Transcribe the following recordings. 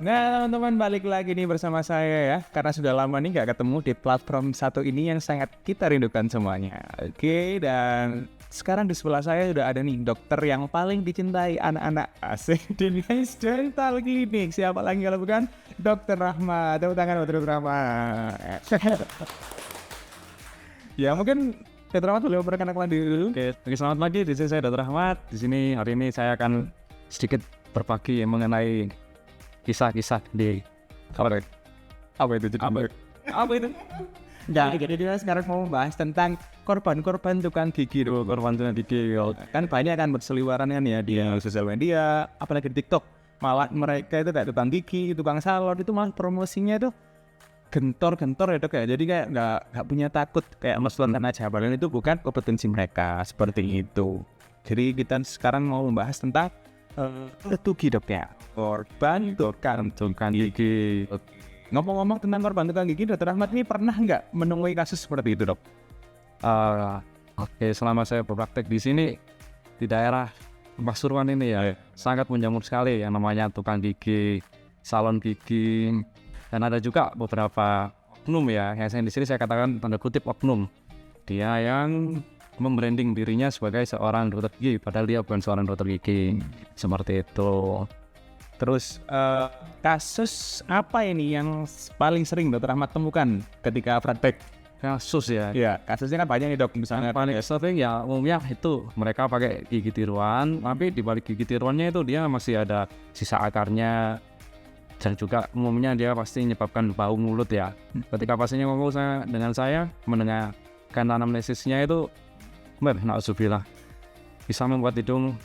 Nah teman-teman, balik lagi nih bersama saya ya. Karena sudah lama nih gak ketemu di platform satu ini yang sangat kita rindukan semuanya. Oke, dan sekarang di sebelah saya sudah ada nih dokter yang paling dicintai anak-anak asik di Nice Dental Clinic. Siapa lagi kalau bukan Dokter Rahmat. Tepuk tangan buat Dokter Rahmat. Ya mungkin Dokter Rahmat boleh memperkenalkan diri dulu. Oke, selamat pagi. Di sini saya Dr. Rahmat. Di sini hari ini saya akan sedikit berbagi mengenai kisah-kisah di Apa itu? Apa itu? Nah, jadi kita sekarang mau membahas tentang korban-korban tukang gigi. korban tukang gigi. Kan banyak kan berseliweran kan ya di sosial media, apalagi di TikTok. Malah mereka itu kayak tukang gigi, tukang salon itu malah promosinya itu gentor-gentor ya dok ya. Jadi kayak nggak punya takut kayak mesluan aja. Padahal itu bukan kompetensi mereka seperti itu. Jadi kita sekarang mau membahas tentang tugi dok ya. Korban tukang gigi. Ngomong-ngomong tentang korban tukang gigi, Dokter Rahmat ini pernah nggak menemui kasus seperti itu dok? Oke, selama saya berpraktek di sini di daerah Pasuruan ini ya, sangat menjamur sekali yang namanya tukang gigi, salon gigi, dan ada juga beberapa oknum ya, yang saya di sini saya katakan tanda kutip oknum. Dia yang membranding dirinya sebagai seorang dokter gigi, padahal dia bukan seorang dokter gigi, seperti itu. Terus kasus apa ini yang paling sering Dokter Rahmat temukan ketika praktek? Kasus ya. Iya, kasusnya kan banyak nih dok. Misalnya Paling sering ya umumnya itu mereka pakai gigi tiruan, tapi di balik gigi tiruannya itu dia masih ada sisa akarnya, dan juga umumnya dia pasti menyebabkan bau mulut ya. Ketika pasiennya ngomong dengan saya mendengarkan anamnesisnya itu, na'udzubillah, bisa membuat hidung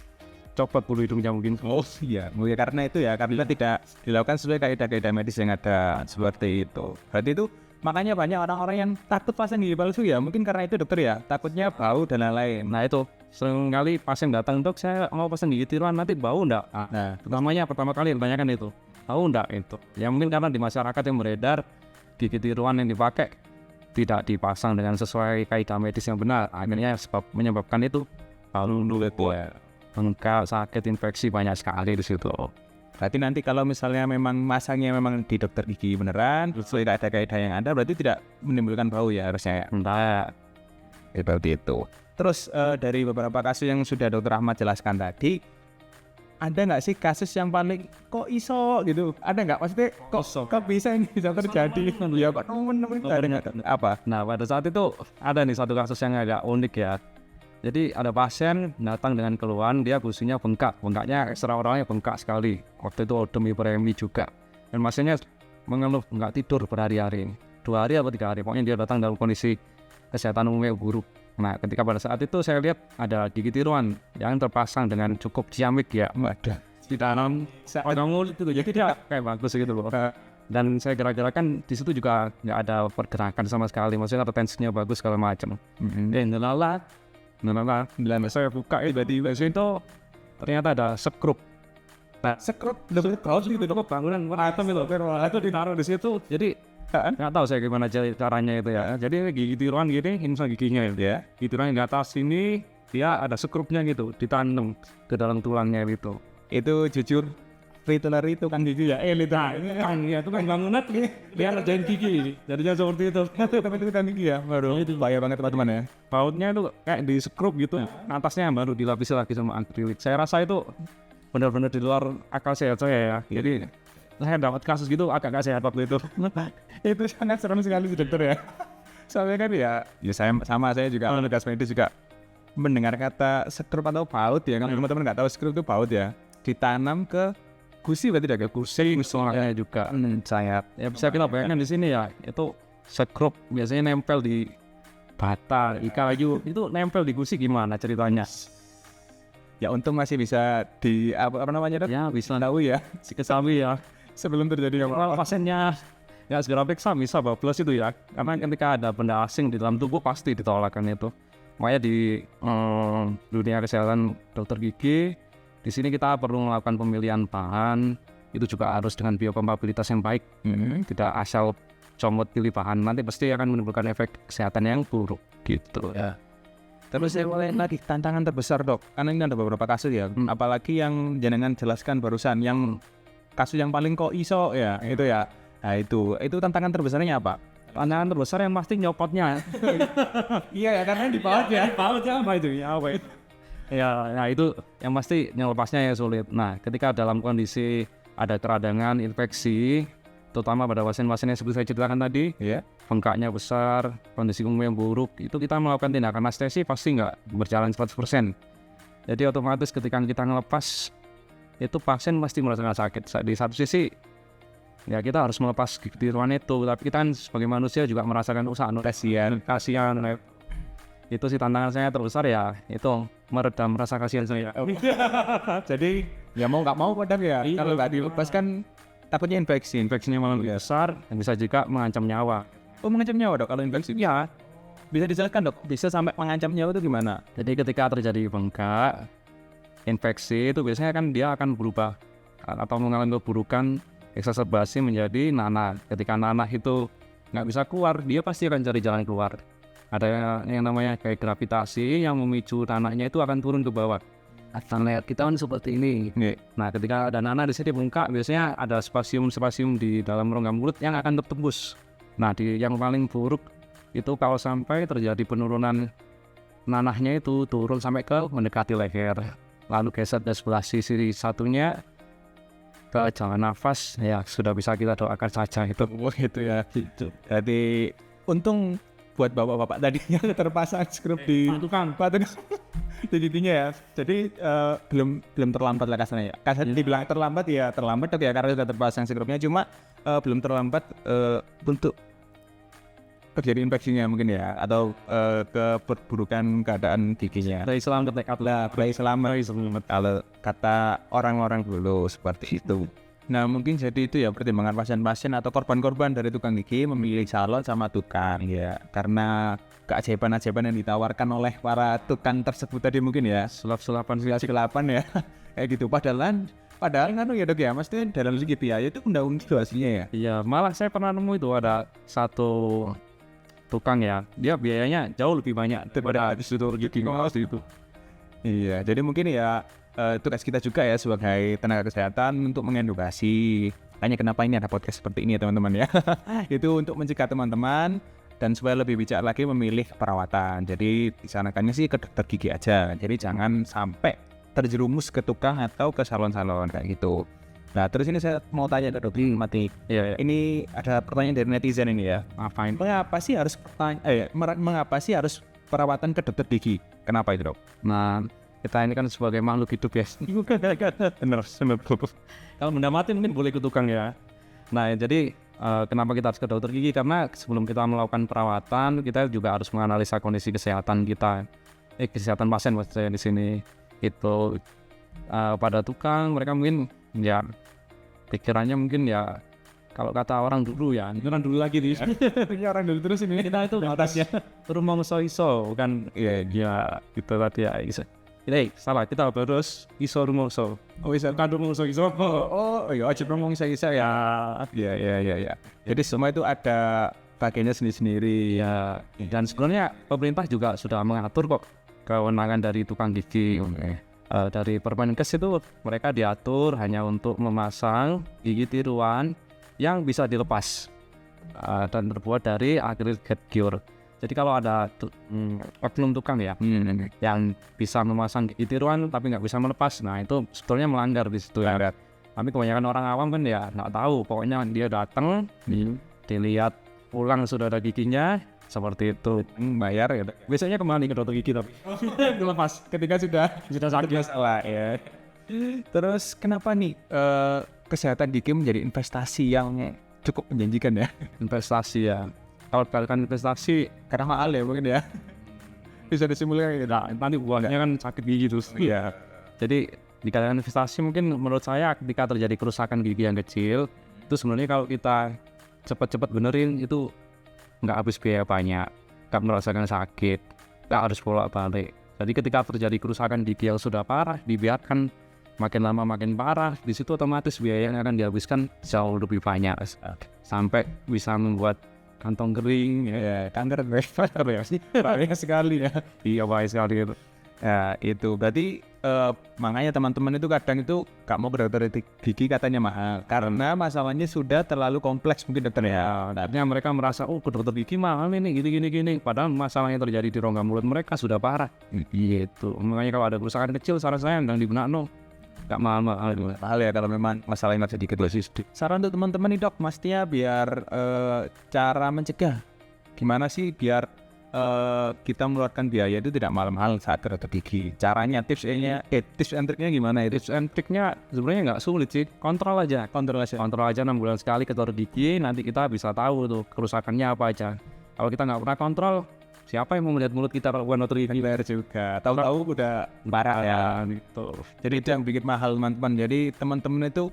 copot bulu hidungnya mungkin. oh iya, mungkin karena itu ya, karena tidak dilakukan sesuai kaidah-kaidah medis yang ada seperti itu. Berarti itu makanya banyak orang-orang yang takut pasang gigi palsu ya, mungkin karena itu dokter ya, takutnya bau dan lain-lain. Nah itu sering kali pasien datang, dok saya mau pasang gigi tiruan nanti bau enggak? Nah, Pertama kali ditanyakan itu, bau enggak itu? Ya mungkin karena di masyarakat yang beredar gigi tiruan yang dipakai tidak dipasang dengan sesuai kaidah medis yang benar, akhirnya menyebabkan itu bau mulut ya. Bengkak, sakit, infeksi banyak sekali di situ. berarti nanti kalau misalnya memang masangnya memang di dokter gigi beneran, sesuai kaidah-kaidah yang ada, berarti tidak menimbulkan bau ya harusnya ya. Entah. Seperti itu. Terus dari beberapa kasus yang sudah Dokter Rahmat jelaskan tadi, ada nggak sih kasus yang paling kok iso gitu? Ada nggak? Maksudnya kok bisa ini bisa terjadi? Ya kok temen-temen ada nggak? Apa? Nah pada saat itu ada nih satu kasus yang agak unik ya. Jadi ada pasien datang dengan keluhan dia gusinya bengkaknya ekstraordinarnya bengkak sekali. Waktu itu odem hiperemi juga. Dan pasiennya mengeluh nggak tidur berhari-hari, 2 hari atau 3 hari. Pokoknya dia datang dalam kondisi kesehatan umumnya buruk. Nah ketika pada saat itu saya lihat ada gigi tiruan yang terpasang dengan cukup ciamik ya. Ada. Ditanam orang mulut itu, jadi dia kayak bagus gitu loh. Dan saya gerak-gerakan di situ juga nggak ada pergerakan sama sekali, maksudnya retensinya bagus segala macam. Dan saya buka itu ternyata ada sekrup. Nah, Sekrup lebih kaos gitu dok. bangunan item itu ditaruh di situ. Jadi nggak tahu saya gimana caranya itu ya. Jadi gigi tiruan gini, ini giginya itu ya. Gigi tiruan di atas ini dia ada sekrupnya gitu, ditanam ke dalam tulangnya gitu. Itu jujur retailer itu kan gigi ya. Itu kan bangunan dia ngerjain gigi. Jadinya seperti itu. Tapi itu kan gigi ya. Baru itu bahaya banget teman-teman ya. Bautnya itu kayak di skrup gitu. Atasnya baru dilapisi lagi sama akrilik. Saya rasa itu benar-benar di luar akal sehat saya ya. Jadi saya dapat kasus gitu agak gak sehat waktu itu. Itu sangat serem sekali sih dokter ya. Soalnya kan ya saya juga petugas medis juga mendengar kata sekrup atau baut ya. Kalau teman-teman nggak tahu sekrup itu baut ya, ditanam ke gusi, berarti tidak ke gusi Soalnya juga sayap. ya bisa kita bayangkan di sini ya, itu sekrup biasanya nempel di bata, kayu, itu nempel di gusi gimana ceritanya? Ya untung masih bisa di apa namanya dok? Ya bisa Tahu ya diketahui ya. sebelum terjadi Kalau pasiennya nggak segera periksa bisa bablas itu ya, karena ketika ada benda asing di dalam tubuh pasti ditolakkan itu. Makanya di dunia kesehatan dokter gigi di sini kita perlu melakukan pemilihan bahan, itu juga harus dengan biokompatibilitas yang baik. Tidak asal comot pilih bahan, nanti pasti akan menimbulkan efek kesehatan yang buruk gitu ya. Terus saya mulai lagi tantangan terbesar dok, karena ini ada beberapa kasus ya, apalagi yang jenengan jelaskan barusan yang kasus yang paling kok iso ya itu ya. Nah itu tantangan terbesarnya apa? Tantangan terbesar yang pasti nyopotnya. Iya ya karena di paut ya. Pautnya apa itu? Ya apa itu? Ya, nah itu yang pasti melepasnya ya sulit. Nah, ketika dalam kondisi ada keradangan, infeksi, terutama pada pasien-pasien yang seperti saya ceritakan tadi, Iya. bengkaknya besar, kondisi umum yang buruk, itu kita melakukan tindakan anestesi pasti nggak berjalan 100%. Jadi otomatis ketika kita ngelepas, itu pasien pasti merasakan sakit. Di satu sisi, ya kita harus melepas tiruan itu, tapi kita kan sebagai manusia juga merasakan kasihan. Itu sih tantangan saya terbesar ya, itu meredam rasa kasihan saya. Jadi ya mau nggak mau kadang ya kalau nggak dilepas kan takutnya infeksi. Infeksinya malah lebih besar dan bisa juga mengancam nyawa. Oh mengancam nyawa dok kalau infeksi? Ya, Bisa dijelaskan dok, bisa sampai mengancam nyawa itu gimana? jadi ketika terjadi bengkak, infeksi itu biasanya kan dia akan berubah atau mengalami keburukan eksaserbasi menjadi nanah. Ketika nanah itu nggak bisa keluar, dia pasti akan cari jalan keluar. Ada yang namanya kayak gravitasi yang memicu nanahnya itu akan turun ke bawah. Asal lihat kita kan seperti ini. Nah, ketika ada nanah di sini bengkak, biasanya ada spasium-spasium di dalam rongga mulut yang akan tertembus. Nah, yang paling buruk itu kalau sampai terjadi penurunan nanahnya itu turun sampai ke mendekati leher, lalu geser dari sebelah sisi satunya ke jalan nafas, ya sudah bisa kita doakan saja itu. Oh gitu ya. Jadi untung buat bapak-bapak tadi yang terpasang skrup di Tukang. titiknya ya. Jadi belum terlambat lah kasarnya ya. Kasarnya dibilang terlambat ya terlambat dok ya karena sudah terpasang skrupnya, cuma belum terlambat untuk terjadi infeksinya mungkin ya atau keperburukan keadaan giginya. Dari Islam ketekad Lah, baik selamat kalau kata orang-orang dulu seperti itu. Nah mungkin jadi itu ya pertimbangan pasien-pasien atau korban-korban dari tukang gigi memilih salon sama tukang ya karena keajaiban-ajaiban yang ditawarkan oleh para tukang tersebut tadi mungkin ya sulap-sulapan kelapan ya kayak gitu padahal kan ya dok ya maksudnya dalam segi biaya itu undang-undang situasinya ya. Iya, malah saya pernah nemu itu ada satu tukang ya, dia biayanya jauh lebih banyak daripada instruktur gigi itu. Iya, jadi mungkin ya tugas kita juga ya sebagai tenaga kesehatan untuk mengedukasi. Tanya kenapa ini ada podcast seperti ini ya teman-teman ya. Itu untuk mencegah teman-teman dan supaya lebih bijak lagi memilih perawatan. Jadi disarankannya sih ke dokter gigi aja. Jadi jangan sampai terjerumus ke tukang atau ke salon-salon kayak gitu. Nah terus ini saya mau tanya ke dokter Mati. Iya. Ini ada pertanyaan dari netizen ini ya. Ngapain? Mengapa sih harus perawatan ke dokter gigi? Kenapa itu dok? Nah, kita ini kan sebagai makhluk hidup ya. Bener. Kalau benda mati mungkin boleh ke tukang ya. Nah, jadi kenapa kita harus ke dokter gigi? Karena sebelum kita melakukan perawatan, kita juga harus menganalisa kondisi kesehatan kita. Kesehatan pasien maksud saya di sini. Itu pada tukang mereka mungkin ya pikirannya mungkin ya kalau kata orang dulu ya, itu kan dulu lagi nih. Ini orang dulu terus ini. Kita itu atasnya rumong iso bukan ya gitu tadi ya iso. Salah, kita harus iso rumongso. Oh bisa Bukan rumongso iso. Oh iya aja ngomong saya ya. Ya. Jadi semua itu ada bagiannya sendiri-sendiri Ya, dan sebenarnya pemerintah juga sudah mengatur kok kewenangan dari tukang gigi. Dari Permenkes itu mereka diatur hanya untuk memasang gigi tiruan yang bisa dilepas dan terbuat dari agregat cure. Jadi kalau ada oknum tukang ya yang bisa memasang gigi tiruan tapi nggak bisa melepas, nah itu sebetulnya melanggar di situ ya. Tapi kebanyakan orang awam kan ya nggak tahu, pokoknya dia datang dilihat pulang sudah ada giginya seperti itu, bayar ya. biasanya kembali ke dokter gigi tapi Dilepas ketika sudah sakit masalah ya. Terus kenapa nih kesehatan gigi menjadi investasi yang cukup menjanjikan ya? investasi ya. Kalau dikatakan investasi Karena mahal ya mungkin ya. Bisa disimulkan gitu. nah, nanti buahnya kan sakit gigi terus. Iya. Jadi dikatakan investasi mungkin menurut saya ketika terjadi kerusakan gigi yang kecil itu sebenarnya kalau kita cepat-cepat benerin itu nggak habis biaya banyak, nggak merasakan sakit, nggak harus bolak-balik. Jadi ketika terjadi kerusakan gigi yang sudah parah, dibiarkan makin lama makin parah, di situ otomatis biaya yang akan dihabiskan jauh lebih banyak sampai bisa membuat kantong kering Ya, kanker ya sih. Bahaya sekali ya. Iya bahaya sekali itu. Nah itu berarti makanya teman-teman itu kadang itu gak mau ke dokter gigi katanya mahal karena masalahnya sudah terlalu kompleks mungkin dokter ya. Artinya mereka merasa ke dokter gigi mahal ini gini. Padahal masalah yang terjadi di rongga mulut mereka sudah parah. Gitu. Makanya kalau ada kerusakan kecil saran saya yang di benakno gak mahal-mahal. Mahal ya kalau memang masalahnya sedikit loh. Saran untuk teman-teman nih dok, mestinya biar cara mencegah gimana sih biar kita mengeluarkan biaya itu tidak mahal-mahal saat ke dokter gigi. Caranya, tips and triknya gimana itu? Tips and triknya sebenarnya nggak sulit sih, kontrol aja 6 bulan sekali ke dokter gigi, nanti kita bisa tahu tuh kerusakannya apa aja. Kalau kita nggak pernah kontrol, siapa yang mau melihat mulut kita kalau bukan dokter gigi? Benar juga, tahu-tahu udah parah ya gitu. Jadi itu yang bikin mahal teman-teman. Jadi teman-teman itu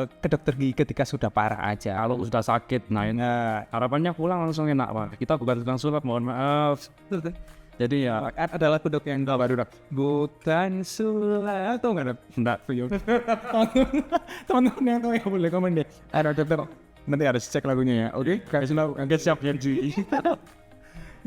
ke dokter gigi ketika sudah parah aja. Kalau sudah sakit, nah harapannya pulang langsung enak Pak. Kita bukan tukang sulap, mohon maaf. Jadi ya ada lagu dok yang baru dok, bukan sulap atau enggak dok? enggak. Teman-teman yang tahu ya boleh komen deh. Ada dokter, nanti harus cek lagunya ya. Oke, kasih tahu, nggak siap ya Ji.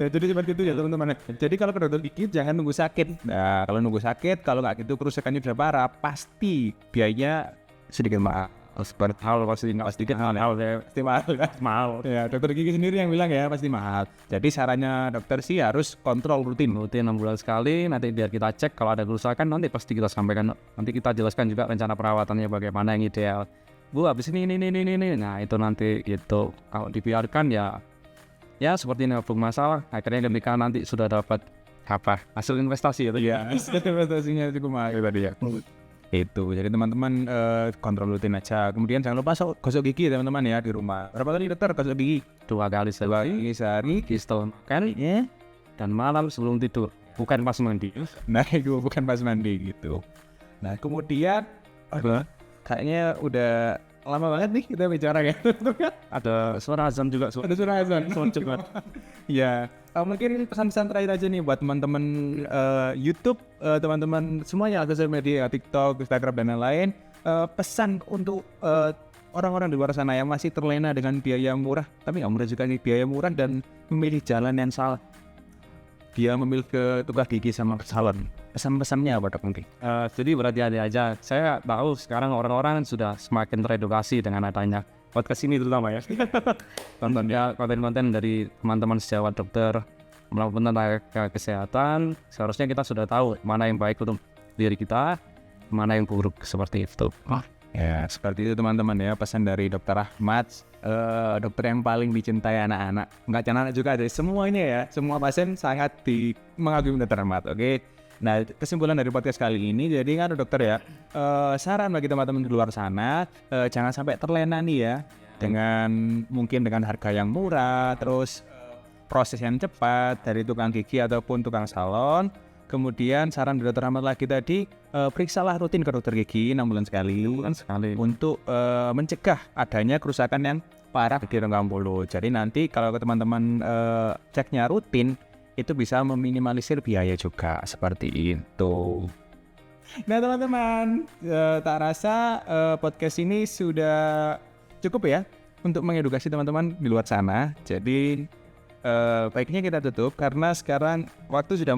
Nah, jadi seperti itu ya teman-teman. Jadi kalau ke dokter gigi jangan nunggu sakit. Nah, kalau nunggu sakit, kalau nggak gitu kerusakannya sudah parah, pasti biayanya sedikit mahal. Seperti hal pasti nggak sedikit hal ya. Pasti mahal kan? Mahal. Ya, dokter gigi sendiri yang bilang ya pasti mahal. Jadi sarannya dokter sih harus kontrol rutin 6 bulan sekali, nanti biar kita cek kalau ada kerusakan nanti pasti kita sampaikan. Nanti kita jelaskan juga rencana perawatannya bagaimana yang ideal. Bu, habis ini. Nah, itu nanti gitu. Kalau dibiarkan ya seperti ini masalah. Akhirnya ketika nanti sudah dapat hasil investasi itu. ya. Investasinya cukup mahal tadi ya. Itu jadi teman-teman kontrol rutin aja. Kemudian jangan lupa gosok gigi teman-teman ya di rumah. Berapa kali dokter gosok gigi? 2 kali sehari. Setelah makan dan malam sebelum tidur, bukan pas mandi. Nah itu bukan pas mandi gitu. Nah kemudian kayaknya udah lama banget nih kita bicara ya. Ada suara azan juga. Ada suara azan. Ya, mungkin pesan-pesan terakhir aja nih buat teman-teman YouTube, teman-teman semuanya sosial media, TikTok, Instagram dan lain-lain. Pesan untuk orang-orang di luar sana yang masih terlena dengan biaya murah, tapi nggak murah juga nih, biaya murah dan memilih jalan yang salah. Dia memilih ke tukang gigi sama ke salon. Pesan-pesannya apa dok mungkin? Jadi berhati-hati aja. Saya tahu sekarang orang-orang sudah semakin teredukasi dengan adanya podcast ini terutama ya. Konten-konten dari teman-teman sejawat dokter melakukan tenaga kesehatan. Seharusnya kita sudah tahu mana yang baik untuk diri kita, mana yang buruk seperti itu. Ya seperti itu teman-teman ya, pesan dari Dokter Ahmad, dokter yang paling dicintai anak-anak. Enggak cuma anak juga, jadi semuanya ya, semua pasien sangat mengagumi Dokter Ahmad. Oke. Nah kesimpulan dari podcast kali ini, jadi kan dokter ya, saran bagi teman-teman di luar sana, jangan sampai terlena nih ya, dengan harga yang murah, terus proses yang cepat dari tukang gigi ataupun tukang salon. Kemudian saran dari Dokter Ahmad lagi tadi, periksalah rutin ke dokter gigi 6 bulan sekali untuk mencegah adanya kerusakan yang parah di rongga mulut. Jadi nanti kalau teman-teman ceknya rutin, itu bisa meminimalisir biaya juga seperti itu. Nah teman-teman, tak rasa podcast ini sudah cukup ya untuk mengedukasi teman-teman di luar sana. Jadi baiknya kita tutup karena sekarang waktu sudah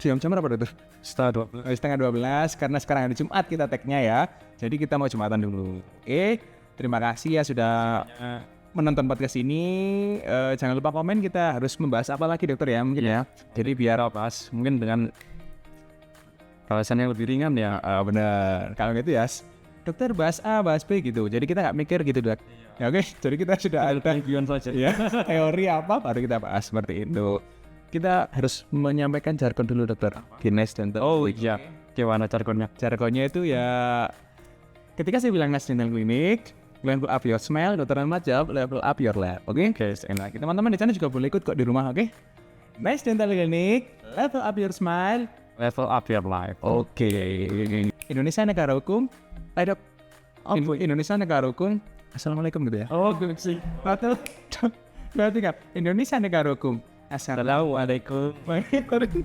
jam berapa dokter? Setengah 12 karena sekarang hari Jumat kita tag-nya ya. Jadi kita mau Jumatan dulu. Oke, terima kasih ya sudah menonton podcast ini. Jangan lupa komen, kita harus membahas apa lagi dokter ya mungkin ya. Jadi biar bahas mungkin dengan alasan yang lebih ringan ya. Benar. Kalau gitu ya dokter bahas A, bahas B gitu. Jadi kita nggak mikir gitu dok. Ya, oke, jadi kita sudah ada saja. Ya, teori apa baru kita bahas seperti itu. Kita harus menyampaikan jargon dulu dokter. Guinness Dental. Oh iya. Gimana jargonnya? Jargonnya itu ya ketika saya bilang Guinness Dental Clinic, level up your smile, Dokter Ahmad jawab level up your lab. Oke, guys, enak. Teman-teman di sana juga boleh ikut kok di rumah, oke? Nice Dental Clinic, level up your smile, level up your life. Oke. Indonesia negara hukum. Ayo dok. Indonesia negara hukum. Assalamualaikum gitu ya. Oh, sih. Berarti kan Indonesia negara hukum. Assalamualaikum. Assalamualaikum.